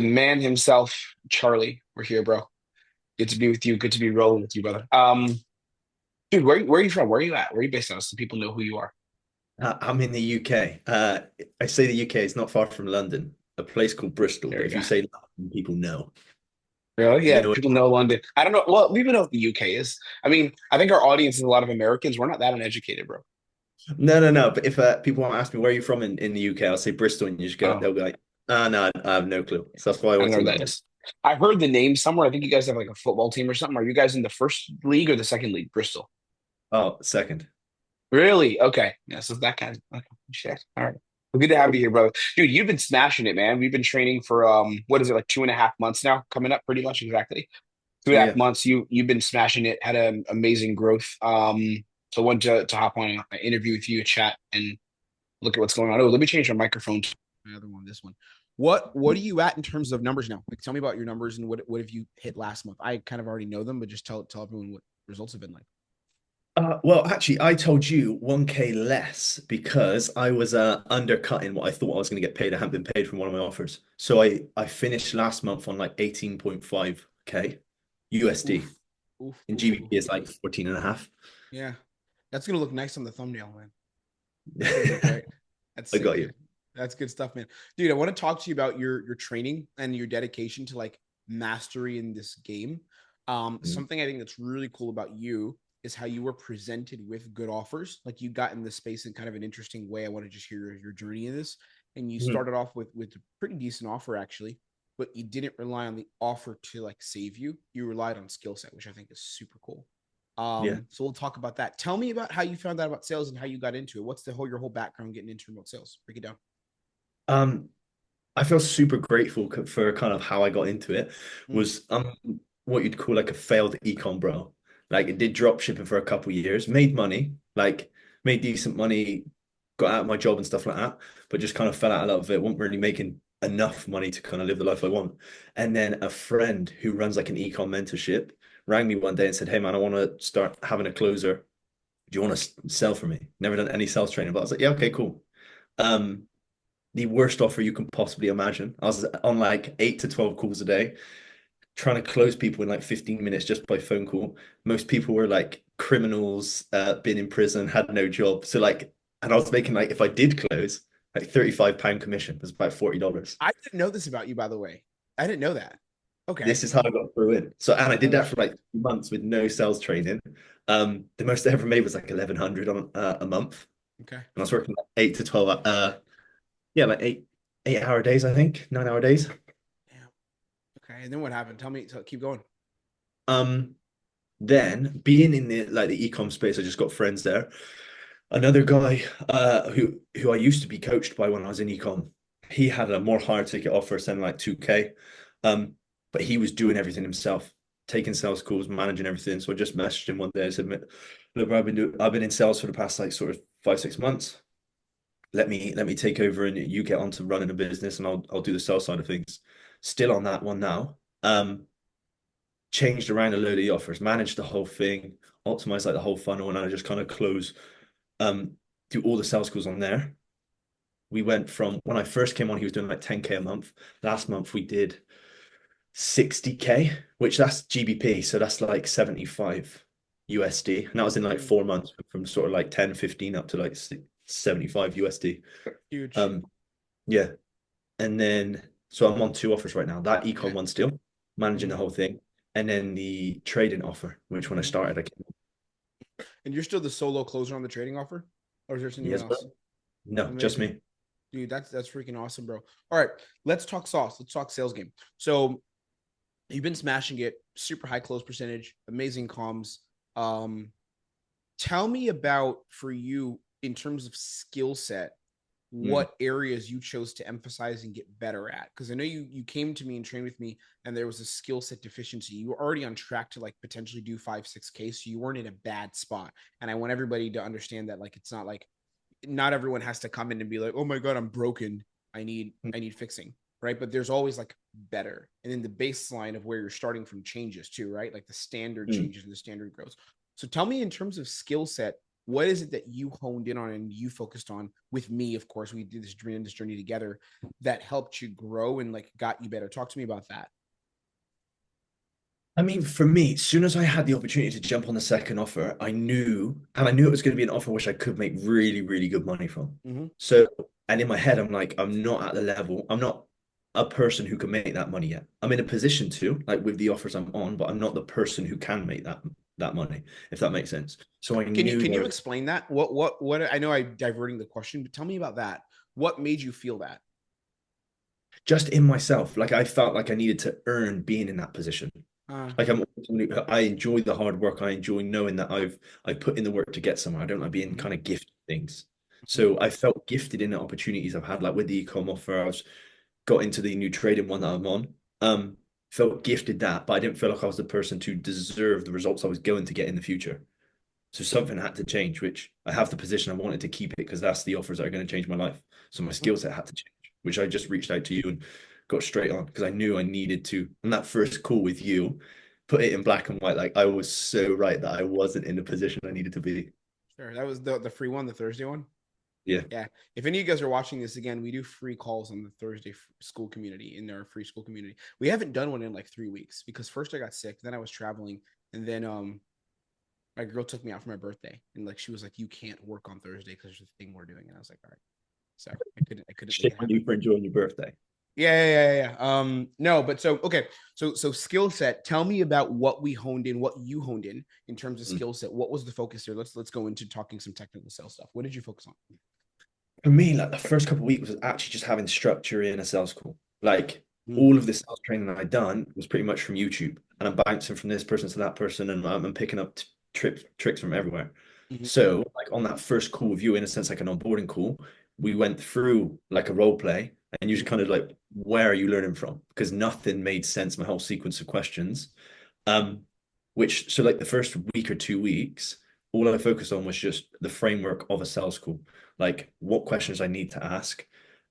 the man himself, Charlie. We're here, bro. Good to be with you. Good to be rolling with you, brother. Dude, where are you from? Where are you at? Where are you based out of so people know who you are? I'm in the UK. I say the UK is not far from London, a place called Bristol. There But you if go. you say London, people know. Really? You Yeah, know it. people know London. I don't know. Well, we even know what the UK is. I mean, I think our audience is a lot of Americans. We're not that uneducated, bro. No, no, no. But if people want to ask me where are you from in the UK, I'll say Bristol, and you just go. Oh, They'll be like, "Ah, no, I have no clue." So that's why I I don't went know to what that London. is. I heard the name somewhere. I think you guys have like a football team or something. Are you guys in the first league or the second league, Bristol? Oh, second. Really? Okay. Yeah, so that kind of okay. Shit. All right. Well, good to have you here, brother. Dude, you've been smashing it, man. We've been training for what is it, like 2.5 months now? Coming up pretty much exactly. Two and Yeah, a half yeah. months. You've been smashing it, had an amazing growth. So I wanted to hop on an interview with you, a chat, and look at what's going on. Oh, let me change my microphone to my other one, this one. What are you at in terms of numbers now? Like tell me about your numbers and what have you hit last month? I kind of already know them, but just tell everyone what results have been like. Well, actually, I told you 1K less because I was undercutting what I thought I was going to get paid. I hadn't been paid from one of my offers. So I finished last month on like 18.5K USD. Oof. Oof, In oof, GBP oof. is like 14 and a half. Yeah. That's gonna look nice on the thumbnail, man. That's gonna look great. That's I sick, got you. man. That's good stuff, man. Dude, I want to talk to you about your training and your dedication to like mastery in this game. Mm. Something I think that's really cool about you is how you were presented with good offers. Like you got in the space in kind of an interesting way. I want to just hear your journey in this. And you Mhm. started off with a pretty decent offer actually, but you didn't rely on the offer to like save you. You relied on skill set, which I think is super cool. Yeah. So we'll talk about that. Tell me about how you found out about sales and how you got into it. What's the whole your whole background getting into remote sales? Break it down. Um, I feel super grateful for kind of how I got into it. Mm, Was what you'd call like a failed ecom bro. Like it did drop shipping for a couple of years, made money, like made decent money, got out of my job and stuff like that, but just kind of fell out a lot of it. wasn't really making enough money to kind of live the life I want. And then a friend who runs like an ecom mentorship rang me one day and said, "Hey man, I want to start having a closer. Do you want to sell for me?" Never done any sales training, but I was like, "Yeah, okay, cool." Um, the worst offer you can possibly imagine. I was on like 8 to 12 calls a day, trying to close people in like 15 minutes just by phone call. Most people were like criminals, been in prison, had no job. So like, and I was making like, if I did close, like £35 commission was about $40. I didn't know this about you, by the way. I didn't know that. Okay. This is how I got through it. So, and I did Holy that for like shit. 2 months with no sales training. The most I ever made was like 1100 on a month. Okay. And I was working like 8 to 12, yeah, like 8 hour days, I think, 9 hour days. Damn. Okay. And then what happened? Tell me. Keep going. Um, then being in the like the ecom space, I just got friends there. Another guy who I used to be coached by when I was in ecom, he had a more higher ticket offer, saying like 2K. Um, but he was doing everything himself, taking sales calls, managing everything. So I just messaged him one day. I said, "Look, bro, I've been in sales for the past like sort of 5 6 months. Let me take over and you get on to running a business and I'll do the sales side of things." Still on that one now. Changed around a load of the offers, managed the whole thing, optimized like the whole funnel, and I just kind of close, um, do all the sales calls on there. We went from when I first came on, he was doing like 10K a month. Last month we did 60K, which that's GBP, so that's like 75 USD. And that was in like Mm, 4 months from sort of like 10, 15 up to like 75 USD. huge. Um, yeah. And then, so I'm on two offers right now. That econ Okay. one still, managing the Mhm, whole thing. And then the trading offer, which when I mhm. started, I came, And you're still the solo closer on the trading offer, or is there anyone yes, bro. else? No, just Amazing, me. dude. That's freaking awesome, bro. All right, let's talk sauce. Let's talk sales game. So you've been smashing it, super high close percentage, amazing comms. Um, Tell me about for you in terms of skill set, Mm, what areas you chose to emphasize and get better at. Because I know you came to me and trained with me, and there was a skill set deficiency. You were already on track to like potentially do 5 6K, so you weren't in a bad spot. And I want everybody to understand that like it's not like not everyone has to come in and be like, oh my god, I'm broken. mm, I need fixing, right? But there's always like better, and then the baseline of where you're starting from changes too, right? Like the standard mm. changes and the standard grows. So tell me in terms of skill set, what is it that you honed in on and you focused on with me? Of course, we did this journey together that helped you grow and like got you better. Talk to me about that. I mean, for me, as soon as I had the opportunity to jump on the second offer, I knew it was going to be an offer which I could make really, really good money from. Mm-hmm. So, and in my head, I'm like, I'm not at the level, I'm not a person who can make that money yet. I'm in a position to, like with the offers I'm on, but I'm not the person who can make that money, if that makes sense. So I knew Can you there explain that? What I know I'm diverting the question, but tell me about that. What made you feel that? just in myself, like I felt like I needed to earn being in that position. Uh, Like I enjoy the hard work. I enjoy knowing that I put in the work to get somewhere. I don't like being mhm, kind of gifted things. mhm, So I felt gifted in the opportunities I've had, like with the ecomm offer. Got into the new trading one that I'm on. Felt gifted that, but I didn't feel like I was the person to deserve the results I was going to get in the future. So something had to change, which I have the position I wanted to keep it because that's the offers that are going to change my life. So my mhm. skill set had to change, which I just reached out to you and got straight on because I knew I needed to. And that first call with you, put it in black and white. Like I was so right that I wasn't in the position I needed to be. Sure. That was the free one, the Thursday one. Yeah. Yeah. If any of you guys are watching this again, we do free calls on the Thursday school community in our free school community. We haven't done one in like 3 weeks because first I got sick, then I was traveling, and then my girl took me out for my birthday, and like she was like, "You can't work on Thursday because there's a thing we're doing," and I was like, "All right." So I couldn't make Shit it on you happen. for enjoying your birthday. Yeah. No, but so okay. So skill set. Tell me about what we honed in, what you honed in terms of Mm. skill set. What was the focus here? Let's go into talking some technical sales stuff. What did you focus on? For me, like the first couple of weeks was actually just having structure in a sales call. Like Mm, all of the sales training I'd done was pretty much from YouTube, and I'm bouncing from this person to that person, and I'm picking up tricks from everywhere. mhm, So, like on that first call with you, in a sense, like an onboarding call, we went through like a role play, and you just mhm, kind of like, where are you learning from? Because nothing made sense. My whole sequence of questions, um, which so like the first week or 2 weeks, all I focused on was just the framework of a sales call, like what questions I need to ask.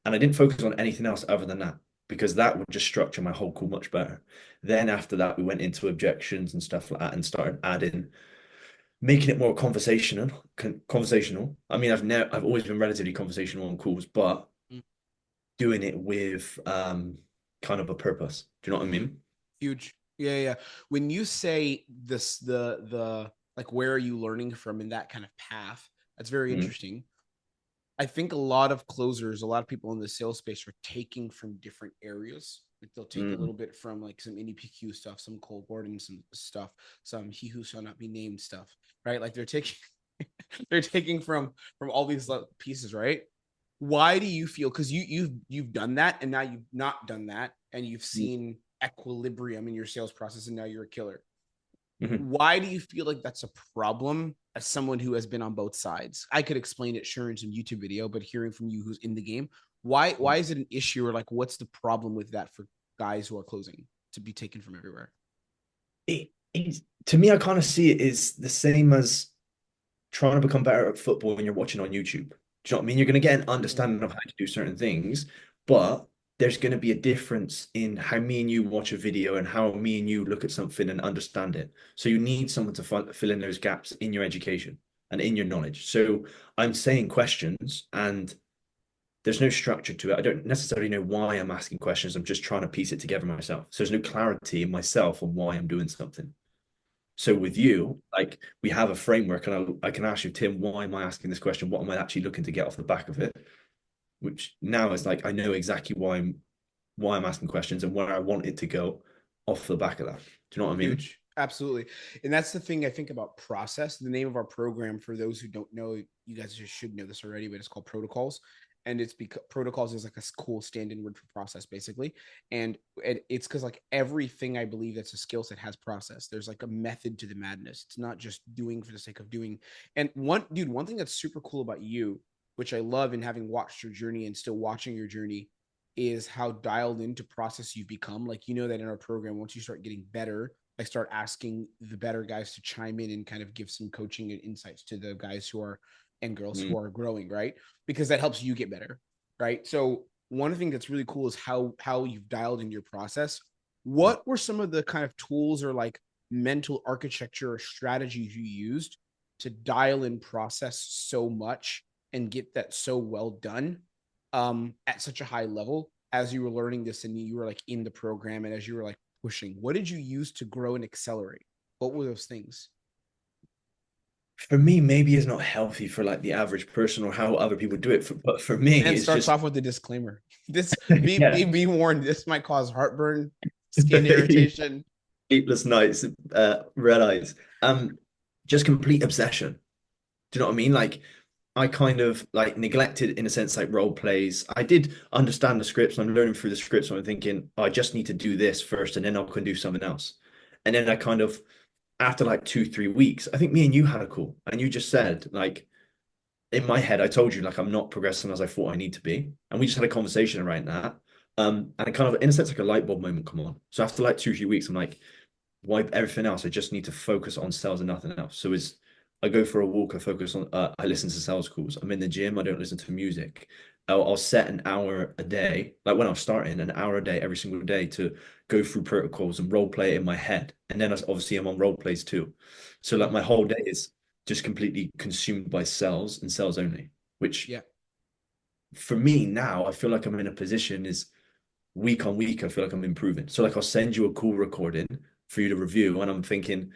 And I didn't focus on anything else other than that because that would just structure my whole call much better. Then after that, we went into objections and stuff like that and started adding, making it more conversational. I mean, I've always been relatively conversational on calls, but mhm. doing it with kind of a purpose. Do you know what I mean? Huge. Yeah. When you say this, the like, where are you learning from in that kind of path? That's very Mm, interesting. I think a lot of closers, a lot of people in the sales space are taking from different areas. Like they'll take a mm, little bit from like some NEPQ stuff, some cold boarding, some stuff, some he who shall not be named stuff, right? Like they're taking they're taking from all these pieces, right? Why do you feel, because you've done that and now you've not done that and you've mm, seen equilibrium in your sales process and now you're a killer? mhm. Why do you feel like that's a problem as someone who has been on both sides? I could explain it sure in some YouTube video, but hearing from you who's in the game, why is it an issue, or like what's the problem with that for guys who are closing to be taken from everywhere? To me, I kind of see it as the same as trying to become better at football when you're watching on YouTube. Do you know what I mean? You're going to get an Mm, understanding of how to do certain things, but there's going to be a difference in how me and you watch a video and how me and you look at something and understand it. So you need someone to fill in those gaps in your education and in your knowledge. So I'm saying questions and there's no structure to it. I don't necessarily know why I'm asking questions. I'm just trying to piece it together myself. So there's no clarity in myself on why I'm doing something. So with you, like we have a framework, and I can ask you, Tim, why am I asking this question? What am I actually looking to get off the back of it? Which now is like I know exactly why I'm asking questions and where I want it to go off the back of that. Do you know what I mean? Huge. Absolutely. And that's the thing I think about process. The name of our program, for those who don't know, you guys just should know this already, but it's called Protocols. And it's because protocols is like a cool stand-in word for process, basically. And it's because like everything I believe that's a skill set has process. There's like a method to the madness. It's not just doing for the sake of doing. And one thing that's super cool about you, which I love in having watched your journey and still watching your journey, is how dialed into process you've become. Like, you know, that in our program, once you start getting better, I start asking the better guys to chime in and kind of give some coaching and insights to the guys who are and girls Mm, who are growing, right? Because that helps you get better, right? So one thing that's really cool is how you've dialed in your process. mm. What were some of the kind of tools or like mental architecture or strategies you used to dial in process so much and get that so well done at such a high level as you were learning this and you were like in the program and as you were like pushing? What did you use to grow and accelerate? What were those things? For me, maybe it's not healthy for like the average person or how other people do it. But for me, Man it's starts just off with a disclaimer. This yeah, be warned. This might cause heartburn, skin irritation. sleepless nights, red eyes. Just complete obsession. Do you know what I mean? Like I kind of like neglected in a sense like role plays. I did understand the scripts and I'm learning through the scripts and I'm thinking, oh, I just need to do this first and then I can do something else. And then I kind of after like 2, 3 weeks, I think me and you had a call and you just said like in my head, I told you like I'm not progressing as I thought I need to be. And we just had a conversation around that. And it kind of in a sense like a light bulb moment come on. So after like 2, 3 weeks, I'm like, wipe everything else. I just need to focus on sales and nothing else. So is I go for a walk, I focus on I listen to sales calls. I'm in the gym, I don't listen to music. I'll set an hour a day, like when I was starting, an hour a day every single day to go through protocols and role play in my head. And then obviously I'm on role plays too. So like my whole day is just completely consumed by sales and sales only, which Yeah, for me now, I feel like I'm in a position is week on week, I feel like I'm improving. So like I'll send you a call recording for you to review, and I'm thinking,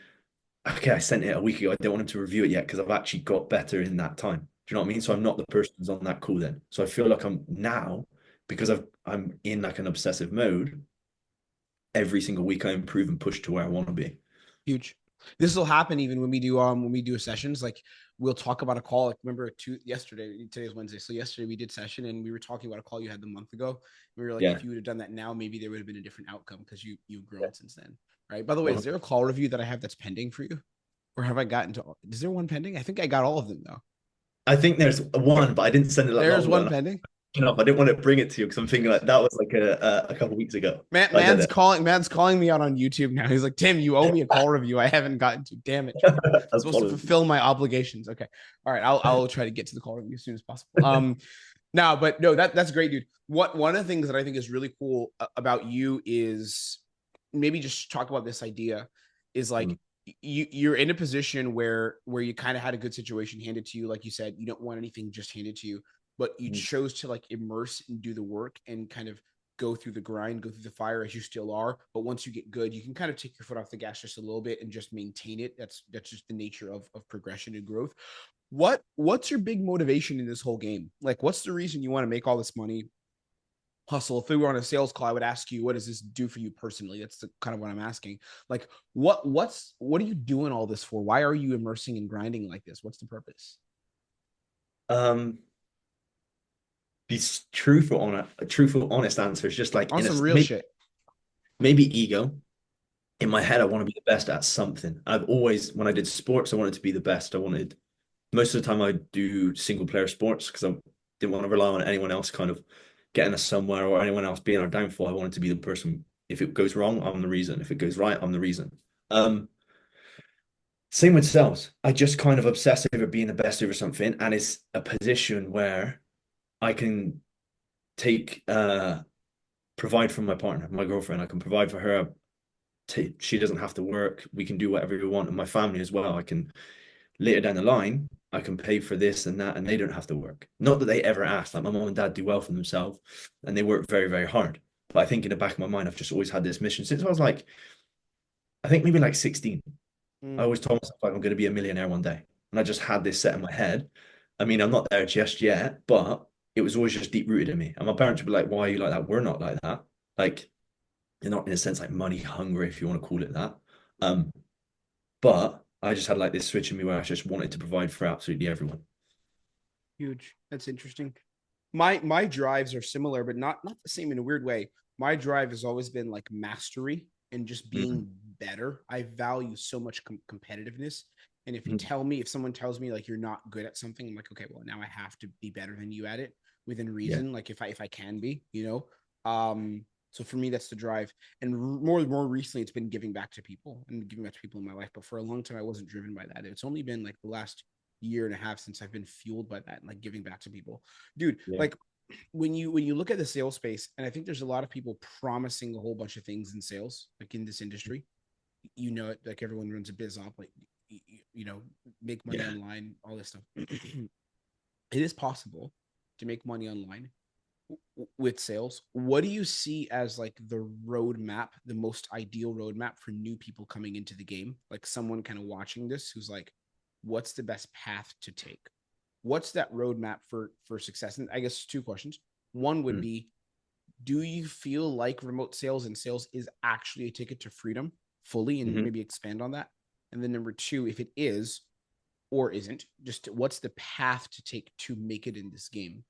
okay, I sent it a week ago. I don't want him to review it yet because I've actually got better in that time. Do you know what I mean? So I'm not the person who's on that call then. So I feel like I'm now because I'm in like an obsessive mode. Every single week I improve and push to where I want to be. huge. This will happen even when we do sessions. Like we'll talk about a call. Like remember yesterday, today's Wednesday. So yesterday we did session and we were talking about a call you had the month ago. We were like, Yeah. if you would have done that now, maybe there would have been a different outcome because you've Yeah. grown since then. Right. By the way, is Well, there a call review that I have that's pending for you? Or have I gotten to is there one pending? I think I got all of them though. I think there's one, but I didn't send it that There's long ago. one And pending. I didn't want to bring it to you because I'm thinking Yes. like that was like a couple weeks ago. I did it. Man's calling me out on YouTube now. He's like, Tim, you owe me a call review. I haven't gotten to. Damn it, Jordan. I'm supposed to Apologies. fulfill my obligations. Okay. All right. I'll try to get to the call review as soon as possible. Now, but no, that's great, dude. One of the things that I think is really cool about you is maybe just talk about this idea is Mm, like you're in a position where you kind of had a good situation handed to you. Like you said, you don't want anything just handed to you, but you mm, chose to like immerse and do the work and kind of go through the grind, go through the fire as you still are. But once you get good, you can kind of take your foot off the gas just a little bit and just maintain it. That's just the nature of progression and growth. What's your big motivation in this whole game? Like, what's the reason you want to make all this money? Hustle. If we were on a sales call, I would ask you, what does this do for you personally? That's the kind of what I'm asking. Like, what are you doing all this for? Why are you immersing and grinding like this? What's the purpose? Um, the truthful, honest answer is just like On in a some real maybe, shit. maybe ego. In my head, I want to be the best at something. I've always, when I did sports, I wanted to be the best. I wanted most of the time I do single player sports because I didn't want to rely on anyone else kind of getting us somewhere or anyone else being our downfall. I wanted to be the person. If it goes wrong, I'm the reason. If it goes right, I'm the reason. Same with sales. I just kind of obsess over being the best over something, and it's a position where I can take provide for my partner, my girlfriend. I can provide for her. She doesn't have to work. We can do whatever we want, and my family as well. I can later down the line, I can pay for this and that, and they don't have to work. Not that they ever asked. Like my mom and dad do well for themselves, and they work very, very hard. But I think in the back of my mind, I've just always had this mission since I was like, I think maybe like 16. I Mm. always told myself like I'm going to be a millionaire one day, and I just had this set in my head. I mean, I'm not there just yet, but it was always just deep rooted in me. And my parents would be like, "Why are you like that? We're not like that. Like, you're not in a sense like money hungry, if you want to call it that." Um, but I just had like this switch in me where I just wanted to provide for absolutely everyone. Huge. That's interesting. My drives are similar, but not the same in a weird way. My drive has always been like mastery and just Mm, being better. I value so much competitiveness. And mm, if someone tells me like you're not good at something, I'm like, okay, well now I have to be better than you at it within yeah, reason. Like if I can be, you know. So for me, that's the drive. And more recently, it's been giving back to people and giving back to people in my life. But for a long time, I wasn't driven by that. It's only been like the last year and a half since I've been fueled by that and like giving back to people. Dude, yeah, like when you look at the sales space, and I think there's a lot of people promising a whole bunch of things in sales, like in this industry. You know it, like everyone runs a biz op. Like you know, make money Yeah. online, all this stuff. It is possible to make money online with sales. What do you see as like the roadmap, the most ideal roadmap for new people coming into the game? Like someone kind of watching this who's like, what's the best path to take? What's that roadmap for success? And I guess two questions. One would Mm. be, do you feel like remote sales and sales is actually a ticket to freedom fully, and Mhm. maybe expand on that? And then number two, if it is or isn't, just what's the path to take to make it in this game?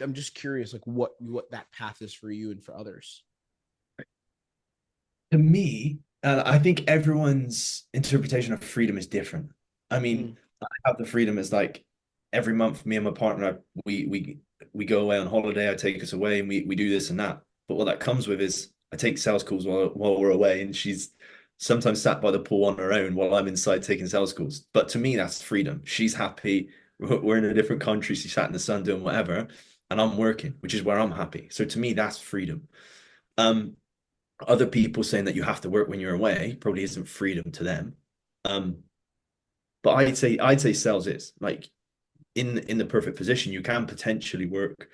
I'm just curious, like what that path is for you and for others. To me, I think everyone's interpretation of freedom is different. I mean, Mm, I have the freedom as like every month, me and my partner, we go away on holiday. I take us away, and we do this and that. But what that comes with is I take sales calls while we're away, and she's sometimes sat by the pool on her own while I'm inside taking sales calls. But to me, that's freedom. She's happy. We're in a different country. She's sat in the sun doing whatever, and I'm working, which is where I'm happy. So to me, that's freedom. Um, Other people saying that you have to work when you're away probably isn't freedom to them. Um, but I'd say sales is like in the perfect position, you can potentially work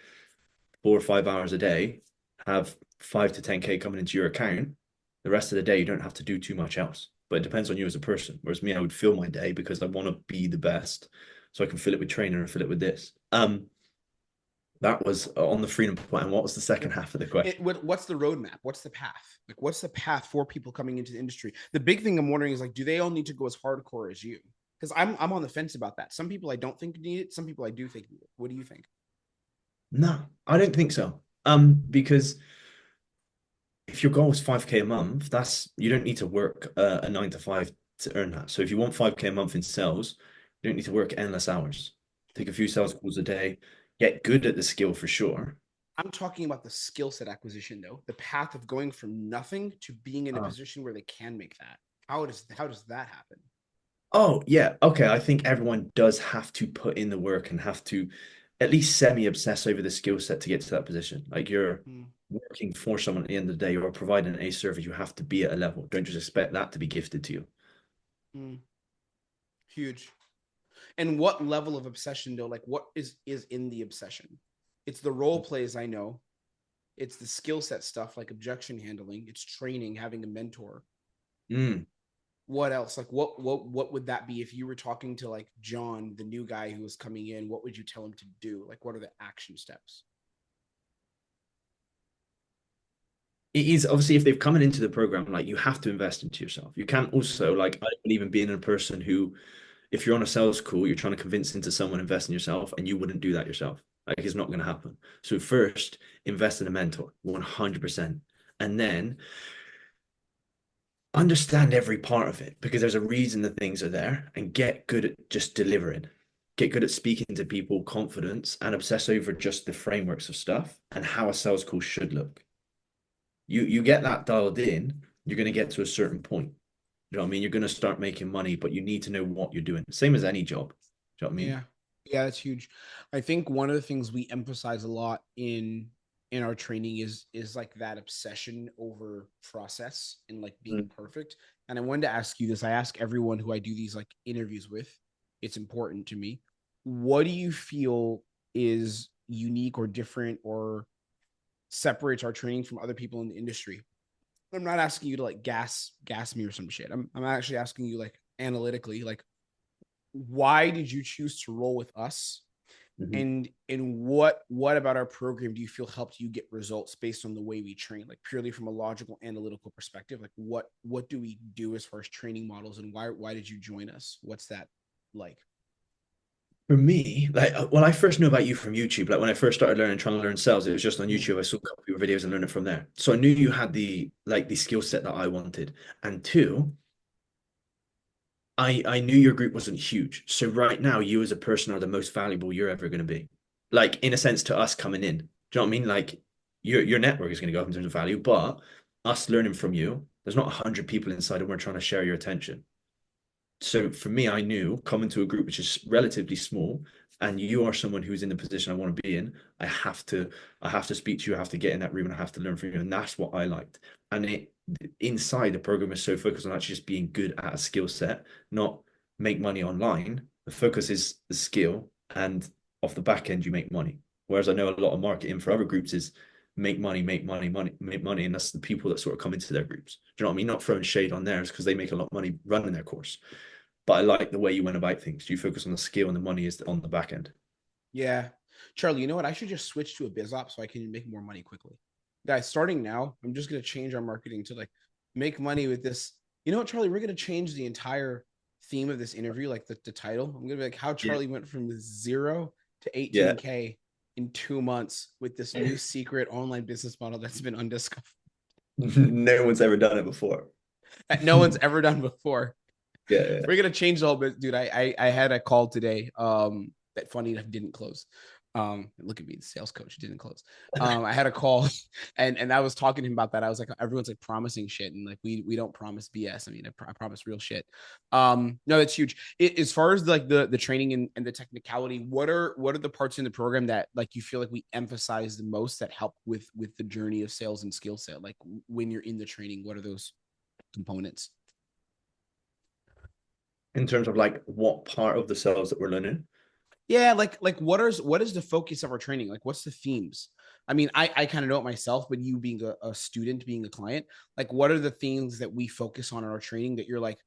4 or 5 hours a day, have 5 to 10K coming into your account. The rest of the day, you don't have to do too much else. But it depends on you as a person. Whereas me, I would fill my day because I want to be the best. So I can fill it with training and fill it with this. That was on the freedom point. And what was the second yep. half of the question? What's the roadmap? What's the path? Like, what's the path for people coming into the industry? The big thing I'm wondering is like, do they all need to go as hardcore as you? Because I'm on the fence about that. Some people I don't think need it. Some people I do think need it. What do you think? No, I don't think so. Because if your goal is 5K a month, that's you don't need to work a 9 to 5 to earn that. So if you want 5K a month in sales, you don't need to work endless hours. Take a few sales calls a day, get good at the skill for sure. I'm talking about the skill set acquisition, though. The path of going from nothing to being in a Uh, position where they can make that. How does that happen? oh yeah, okay. I think everyone does have to put in the work and have to at least semi-obsess over the skill set to get to that position. Like you're Hmm. working for someone at the end of the day, you're providing a service, you have to be at a level. Don't just expect that to be gifted to you. Hmm. Huge. And what level of obsession though? Like what is in the obsession? It's the role plays I know. It's the skill set stuff like objection handling. It's training, having a mentor. Mm. What else? Like what would that be if you were talking to like John, the new guy who was coming in? What would you tell him to do? Like what are the action steps? It is obviously if they've come into the program, like you have to invest into yourself. You can't also Mm, like I believe in being a person who, if you're on a sales call, you're trying to convince into someone invest in yourself, and you wouldn't do that yourself. Like it's not going to happen. So first, invest in a mentor, 100%, and then understand every part of it because there's a reason the things are there, and get good at just delivering. Get good at speaking to people, confidence, and obsess over just the frameworks of stuff and how a sales call should look. You get that dialed in, you're going to get to a certain point. You know what I mean? You're going to start making money, but you need to know what you're doing. Same as any job. Do you know what I mean? yeah. Yeah, that's huge. I think one of the things we emphasize a lot in our training is like that obsession over process and like being Mm. perfect. And I wanted to ask you this. I ask everyone who I do these like interviews with. It's important to me. What do you feel is unique or different or separates our training from other people in the industry? I'm not asking you to like gas me or some shit. I'm actually asking you like analytically, like why did you choose to roll with us? Mhm. And what about our program do you feel helped you get results based on the way we train, like purely from a logical analytical perspective? Like what do we do as far as training models, and why did you join us? What's that like? For me, like when I first knew about you from YouTube, like when I first started learning, trying to learn sales, it was just on Mm, YouTube. I saw a couple of your videos and learned it from there. So I knew you had the skill set that I wanted. And two, I knew your group wasn't huge. So right now, you as a person are the most valuable you're ever going to be. Like in a sense to us coming in. Do you know what I mean? Like your network is going to go up in terms of value, but us learning from you, there's not 100 people inside and we're trying to share your attention. So for me, I knew coming to a group which is relatively small, and you are someone who's in the position I want to be in, I have to speak to you, I have to get in that room and I have to learn from you. And that's what I liked. And it inside the program is so focused on actually just being good at a skill set, not make money online. The focus is the skill, and off the back end, you make money. Whereas I know a lot of marketing for other groups is make money, make money, make money. And that's the people that sort of come into their groups. Do you know what I mean? Not throwing shade on theirs because they make a lot of money running their course. But I like the way you went about things. You focus on the skill and the money is on the back end. Yeah. Charlie, you know what? I should just switch to a biz op so I can make more money quickly. Guys, starting now, I'm just gonna change our marketing to like make money with this. You know what, Charlie? We're gonna change the entire theme of this interview, like the title. I'm gonna be like how Yeah. Charlie went from 0 to Yeah. 18K in 2 months with this new secret online business model that's been undiscovered No one's ever done it before. that no one's ever done before. Yeah. We're gonna change the whole bit, dude. I had a call today. That funny enough didn't close. Look at me, the sales coach didn't close. I had a call and I was talking to him about that. I was like, everyone's like promising shit, and like we don't promise BS. I mean, I promise real shit. No, that's huge. As far as like the training and the technicality, what are the parts in the program that like you feel like we emphasize the most that help with the journey of sales and skill set? Like when you're in the training, what are those components? In terms of like what part of the sales that we're learning. Yeah, like what is the focus of our training? Like what's the themes? I mean, I kind of know it myself, but you being a student, being a client, like what are the things that we focus on in our training that you're like,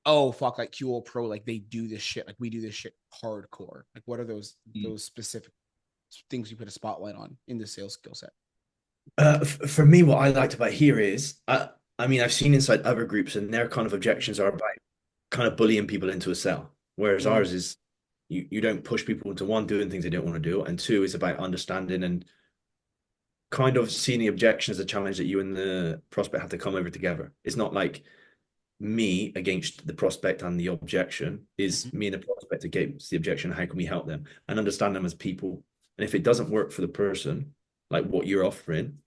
oh fuck, like QO Pro, like they do this shit, like we do this shit hardcore. Like what are those specific things you put a spotlight on in the sales skill set? For me, what I liked about here is, I mean, I've seen inside other groups and their kind of objections are about kind of bullying people into a cell, whereas Mm, ours is you don't push people into one doing things they don't want to do, and two is about understanding and kind of seeing the objection as a challenge that you and the prospect have to come over together. It's not like me against the prospect and the objection is mhm. me and the prospect against the objection. How can we help them and understand them as people? And if it doesn't work for the person, like what you're offering,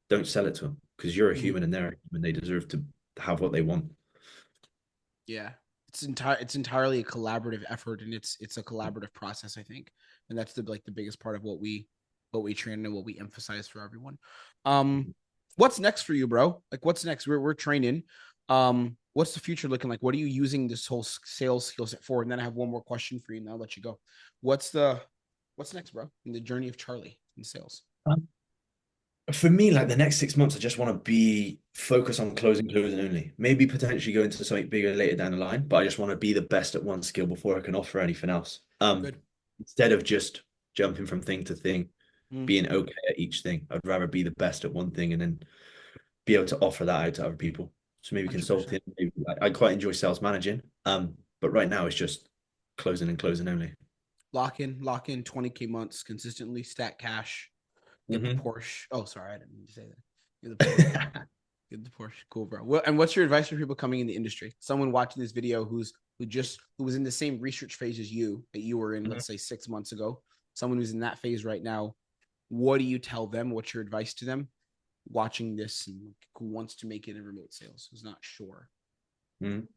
don't sell it to them because you're a Mhm. human and they're a human. They deserve to have what they want. Yeah. It's entirely a collaborative effort, and it's a collaborative process, I think. And that's the biggest part of what we train and what we emphasize for everyone. Um what's next for you, bro? Like what's next? We're training. What's the future looking like? What are you using this whole sales skill set for? And then I have one more question for you and I'll let you go. What's the what's next, bro? In the journey of Charlie in sales. For me, like the next 6 months, I just want to be focused on closing only. Maybe potentially go into something bigger later down the line, but I just want to be the best at one skill before I can offer anything else. Good. Instead of just jumping from thing to thing, Mm, being okay at each thing. I'd rather be the best at one thing and then be able to offer that out to other people. So maybe 100%. consulting. Maybe, like, I quite enjoy sales managing. But right now it's just closing and closing only. Lock in 20K months consistently, stack cash, get the Hmm. Porsche. Oh, sorry, I didn't mean to say that. Get the Porsche. Get the Porsche. Cool, bro. Well, and what's your advice for people coming in the industry? Someone watching this video who was in the same research phase as you that you were in, let's say 6 months ago. Someone who's in that phase right now. What do you tell them? What's your advice to them watching this and who wants to make it in remote sales? Who's not sure? Mm.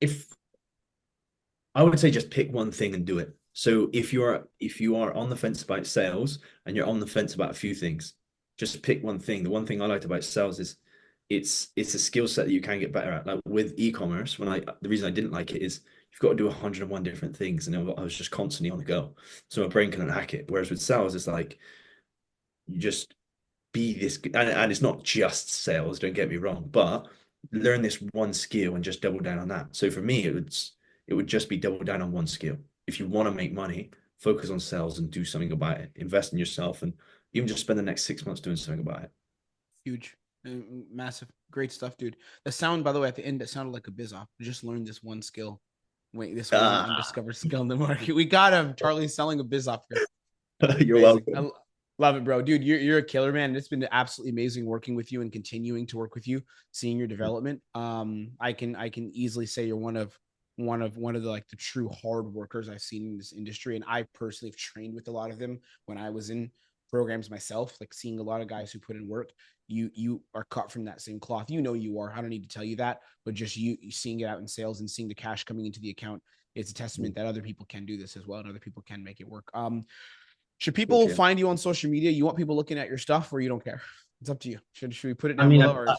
If I would say just pick one thing and do it. So if you are on the fence about sales and you're on the fence about a few things, just pick one thing. The one thing I liked about sales is it's a skill set that you can get better at. Like with e-commerce, the reason I didn't like it is you've got to do 101 different things, and I was just constantly on the go, so my brain couldn't hack it. Whereas with sales, it's like you just be this, and it's not just sales. Don't get me wrong, but learn this one skill and just double down on that. So for me, it would just be double down on one skill. If you want to make money, focus on sales and do something about it. Invest in yourself and even just spend the next 6 months doing something about it. Huge, massive, great stuff, dude. The sound, by the way, at the end, that sounded like a biz off. We just learned this one skill. Wait, this one Ah, undiscovered skill in the market. We got him. Charlie's selling a biz off here. you're Amazing. I welcome. love it, bro. Dude, you're a killer, man. It's been absolutely amazing working with you and continuing to work with you, seeing your development. I can easily say you're one of the like the true hard workers I've seen in this industry. And I personally have trained with a lot of them when I was in programs myself, like seeing a lot of guys who put in work. You are cut from that same cloth. You know you are. I don't need to tell you that, but just you seeing it out in sales and seeing the cash coming into the account, it's a testament that other people can do this as well and other people can make it work. Should people Appreciate it. find you on social media? You want people looking at your stuff or you don't care? It's up to you. Should we put it I down mean, below or?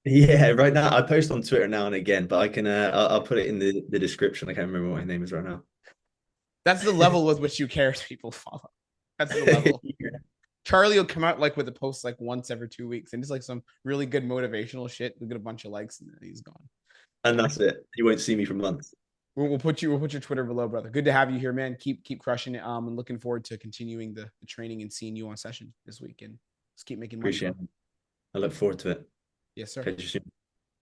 yeah, right now I post on Twitter now and again, but I can I'll put it in the description. I can't remember what my name is right now. That's the level with which you care if people follow. That's the level. Yeah. Charlie will come out like with a post like once every 2 weeks and just like some really good motivational shit. We'll get a bunch of likes and then he's gone. And that's it. You won't see me for months. We'll put your Twitter below, brother. Good to have you here, man. Keep crushing it. And looking forward to continuing the training and seeing you on session this week. And just keep making money, Appreciate bro. it. I look forward to it. Yes, sir. Catch you soon.